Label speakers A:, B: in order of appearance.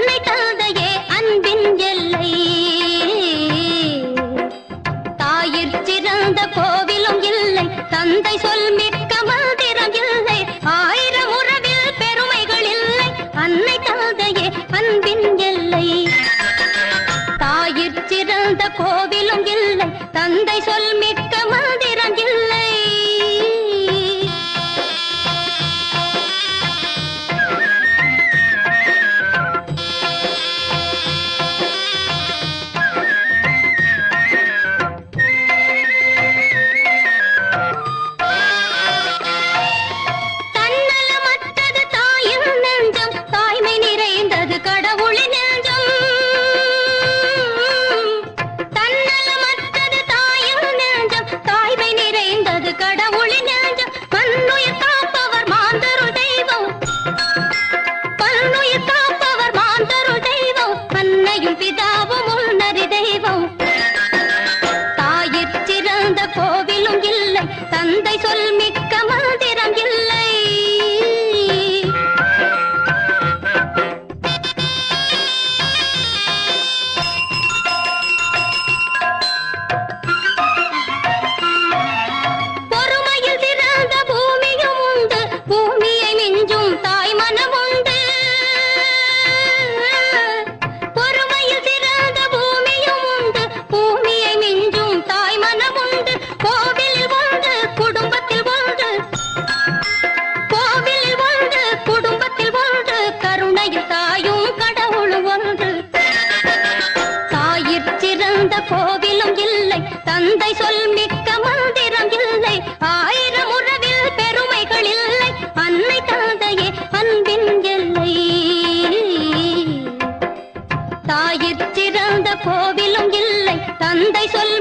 A: அன்னை தந்தையே அன்பின் எல்லை. தாயிற் சிறந்த கோவிலும் இல்லை, தந்தை சொல் மிக்க மந்திரம் இல்லை. ஆயிரம் உறவில் பெருமைகள் இல்லை, அன்னை தந்தையே அன்பின் எல்லை. தாயிற் சிறந்த கோவிலும் இல்லை, தந்தை சொல் மிக்க மந்திரம் இல்லை. தன்னலமற்றது தாயின் நெஞ்சம், தாய்மை நிறைந்தது கடவுளின் நெஞ்சம். தன்னலமற்றது தாயின் நெஞ்சம், தாய்மை நிறைந்தது கடவுளின் நெஞ்சம். பன்னுயிர் காப்பவர் மாந்தருள் தெய்வம், பன்னுயிர் காப்பவர் மாந்தருள் தெய்வம். அன்னையும் பிதாவும் உன்னறி தெய்வம். தாயிற் சிறந்த கோவிலும் இல்லை, தந்தை சொல் மிக்க மந்திரம் இல்லை. பொறுமையில் சிறந்த பூமியும் உண்டு, பூமியை மிஞ்சும் தாய் மனம் உண்டு. பொறுமையில் சிறந்த பூமியும் உண்டு, பூமியை மிஞ்சும் தாய் மனம் உண்டு. கோவிலில் ஒன்று, குடும்பத்தில் ஒன்று, கோவிலில் ஒன்று, குடும்பத்தில் ஒன்று. கருணையில் தாயும் கடவுளும் ஒன்று. தாயிற் சிறந்த கோவிலும் இல்லை, தந்தை சொல் மிக்க மந்திரம் இல்லை. ஆயிரம் உறவில் பெருமைகள் இல்லை, அன்னை தந்தையே அன்பின் எல்லை. தாயிற் சிறந்த கோவிலும் இல்லை, தந்தை சொல்